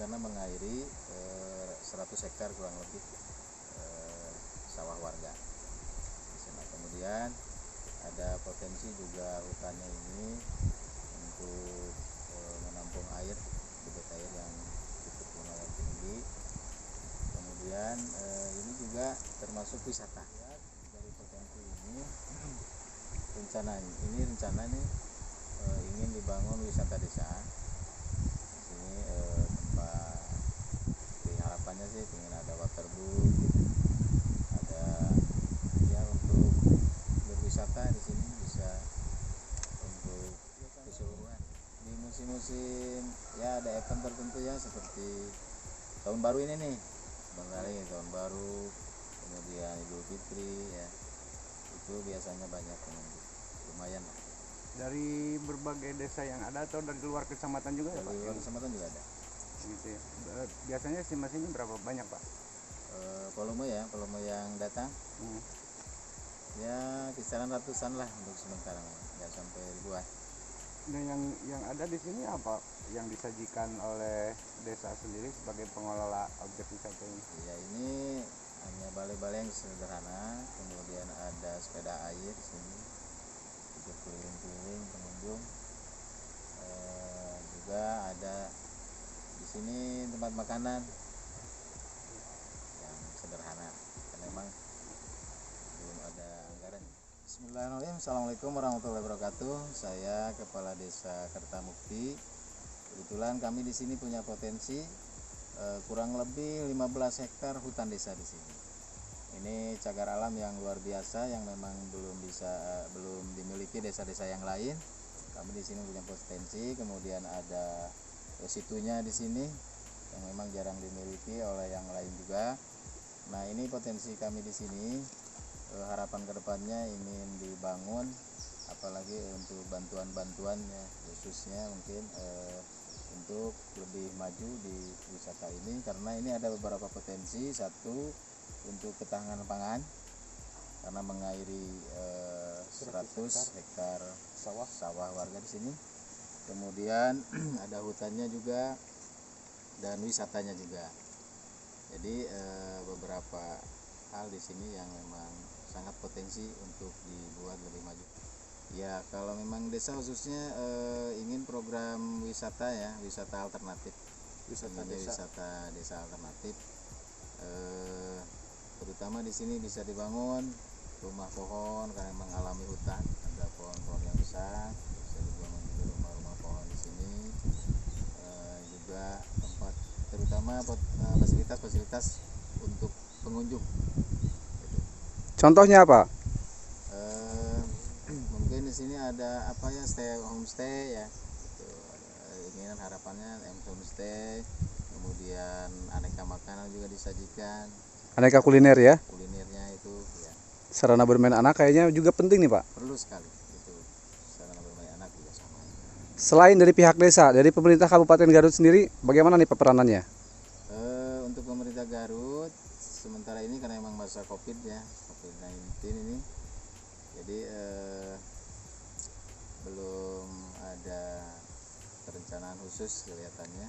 karena mengairi 100 hektar kurang lebih sawah warga di sana. Kemudian ada potensi juga hutannya ini untuk menampung air, debit air yang cukup lumayan tinggi. Kemudian ini juga termasuk wisata. Dari potensi ini rencana nih ingin dibangun wisata desa. Di sini tempat harapannya sih ingin ada waterboom, ada ya untuk berwisata di sini bisa untuk keseluruhan. Di musim-musim ya ada event tertentu ya seperti tahun baru ini nih, sebentar lagi tahun baru, kemudian Idul Fitri ya, itu biasanya banyak pengunjung, lumayan lah. Dari berbagai desa yang ada atau dari luar kecamatan juga ya Pak? Dari luar kecamatan juga ada. Gitu ya. Biasanya estimasinya berapa banyak Pak? Volume yang datang ya kisaran ratusan lah untuk sementara, nggak sampai ribuan. Nah yang ada di sini apa yang disajikan oleh desa sendiri sebagai pengelola objek wisata ini? Ya ini hanya balai-balai yang sederhana, kemudian ada sepeda air di sini untuk keliling-keliling pengunjung. Juga ada di sini tempat makanan yang sederhana karena memang belum ada anggaran. Bismillahirrahmanirrahim. Assalamualaikum warahmatullahi wabarakatuh. Saya Kepala Desa Kertamukti. Kebetulan kami di sini punya potensi kurang lebih 15 hektar hutan desa di sini. Ini cagar alam yang luar biasa yang memang belum dimiliki desa-desa yang lain. Kami di sini punya potensi, kemudian ada situnya di sini yang memang jarang dimiliki oleh yang lain juga. Nah, ini potensi kami di sini. Harapan kedepannya ingin dibangun, apalagi untuk bantuan-bantuan ya, khususnya mungkin untuk lebih maju di wisata ini, karena ini ada beberapa potensi. Satu, untuk ketahanan pangan karena mengairi 100 hektar sawah warga di sini. Kemudian ada hutannya juga dan wisatanya juga. Jadi beberapa hal di sini yang memang sangat potensi untuk dibuat lebih maju. Ya, kalau memang desa khususnya ingin program wisata ya, wisata alternatif. Wisata desa alternatif. Terutama di sini bisa dibangun rumah pohon karena memang alami hutan, ada pohon-pohon yang besar, bisa dibangun juga rumah-rumah pohon di sini. Juga tempat terutama fasilitas untuk pengunjung. Contohnya apa? Mungkin di sini ada apa ya, homestay ya. Itu inginan harapannya homestay, kemudian aneka makanan juga disajikan. Aneka kuliner ya? Kulinernya itu ya. Sarana bermain anak kayaknya juga penting nih Pak. Perlu sekali itu, sarana bermain anak juga sama. Selain dari pihak desa, dari pemerintah Kabupaten Garut sendiri, bagaimana nih peranannya? Untuk pemerintah Garut sementara ini karena memang masa COVID ya, COVID-19 ini, jadi belum ada perencanaan khusus kelihatannya.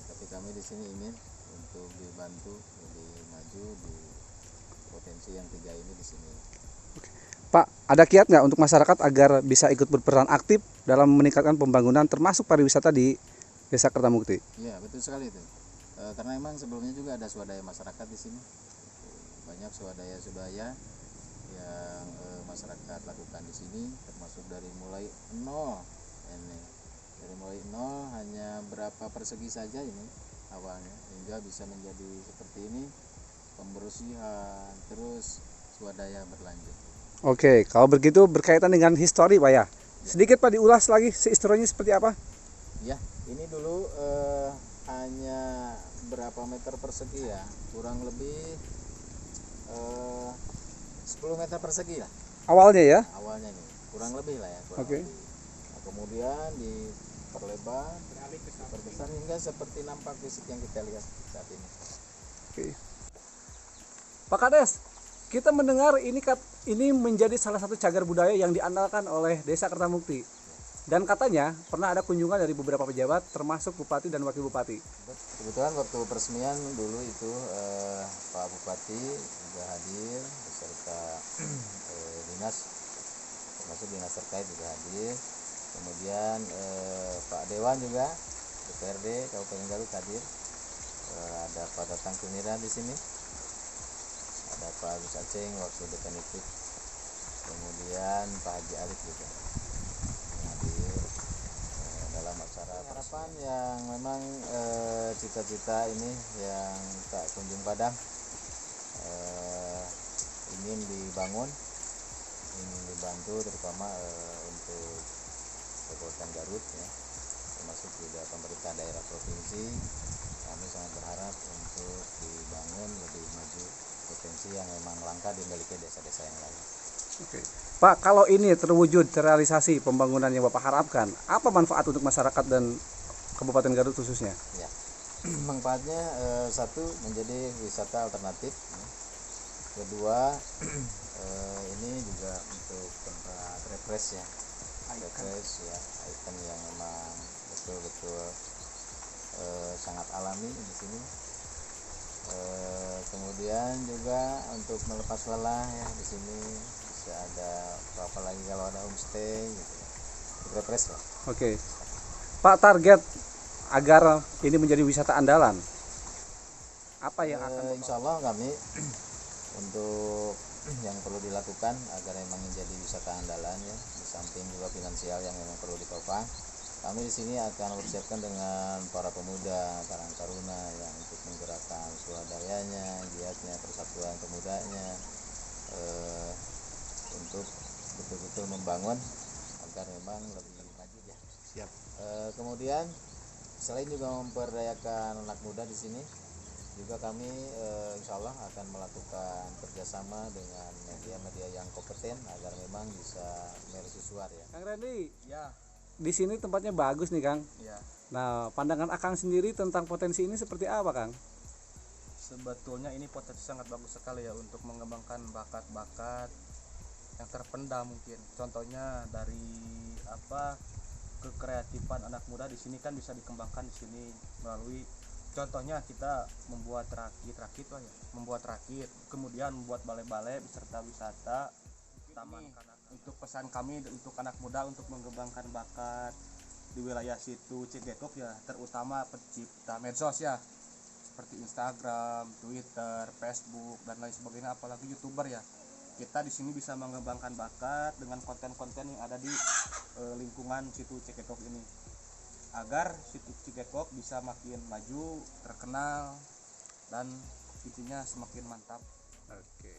Tapi kami di sini ingin untuk dibantu lebih maju di potensi yang 3 ini di sini. Pak, ada kiat nggak untuk masyarakat agar bisa ikut berperan aktif dalam meningkatkan pembangunan termasuk pariwisata di Desa Kertamukti? Iya, betul sekali itu. Karena memang sebelumnya juga ada swadaya masyarakat di sini. Banyak swadaya yang masyarakat lakukan di sini, termasuk dari mulai nol. Dari mulai nol hanya berapa persegi saja ini awalnya, hingga bisa menjadi seperti ini, pembersihan, terus swadaya berlanjut. Oke, kalau begitu berkaitan dengan histori Pak ya. Sedikit Pak diulas lagi historinya seperti apa? Ya, ini dulu hanya berapa meter persegi ya, kurang lebih 10 meter persegi lah. Awalnya ya? Awalnya nih, kurang lebih lah ya. Oke. Nah, kemudian diperlebar, diperbesar hingga seperti nampak fisik yang kita lihat saat ini. Oke. Pak Kades, kita mendengar ini menjadi salah satu cagar budaya yang diandalkan oleh Desa Kertamukti. Dan katanya pernah ada kunjungan dari beberapa pejabat termasuk bupati dan wakil bupati. Kebetulan waktu peresmian dulu itu Pak Bupati juga hadir beserta dinas, termasuk dinas terkait juga hadir. Kemudian Pak Dewan juga DPRD Kabupaten Garut hadir. Ada Pak Tatang Kunira di sini, ada Pak Agus Aceng waktu definitif, kemudian Pak Haji Alif juga hadir dalam acara harapan yang memang cita-cita ini yang tak kunjung padam, ingin dibangun, ingin dibantu terutama untuk Kabupaten Garut ya, termasuk juga pemerintah daerah provinsi. Kami sangat berharap untuk dibangun lebih maju potensi yang memang langka dimiliki desa-desa yang lain. Oke. Pak, kalau ini terwujud terrealisasi pembangunan yang Bapak harapkan, apa manfaat untuk masyarakat dan Kabupaten Garut khususnya? Ya, manfaatnya satu menjadi wisata alternatif. Kedua, ini juga untuk tempat refresh ya, refresh ya, ikon yang memang betul-betul sangat alami di sini. Kemudian juga untuk melepas lelah ya di sini bisa ada apa lagi kalau ada homestay gitu ya. Refresh lah. Oke. Pak, target agar ini menjadi wisata andalan apa yang akan insya Allah kami untuk yang perlu dilakukan agar memang menjadi wisata andalan ya, di samping juga finansial yang memang perlu ditopang, kami di sini akan mempersiapkan dengan para pemuda Karang Taruna yang untuk menggerakkan swadayanya, giatnya, persatuan pemudanya, untuk betul-betul membangun agar memang lebih maju ya. Siap. Kemudian selain juga memperdayakan anak muda di sini, juga kami insya Allah akan melakukan kerjasama dengan media-media yang kompeten agar memang bisa mercusuar ya. Kang Randy, Ya, di sini tempatnya bagus nih, Kang. ya. Nah, pandangan Akang sendiri tentang potensi ini seperti apa, Kang? Sebetulnya ini potensi sangat bagus sekali ya untuk mengembangkan bakat-bakat yang terpendam mungkin. Contohnya dari kekreatifan anak muda di sini kan bisa dikembangkan di sini melalui contohnya kita membuat rakit lah ya, membuat rakit, kemudian membuat balai-balai beserta wisata taman kanak. Untuk pesan kami untuk anak muda untuk mengembangkan bakat di wilayah situ Cigetok ya, terutama pencipta medsos ya, seperti Instagram, Twitter, Facebook dan lain sebagainya, apalagi YouTuber ya. Kita di sini bisa mengembangkan bakat dengan konten-konten yang ada di lingkungan situ Cigetok ini, agar situ Cigetok bisa makin maju, terkenal dan intinya semakin mantap. Oke.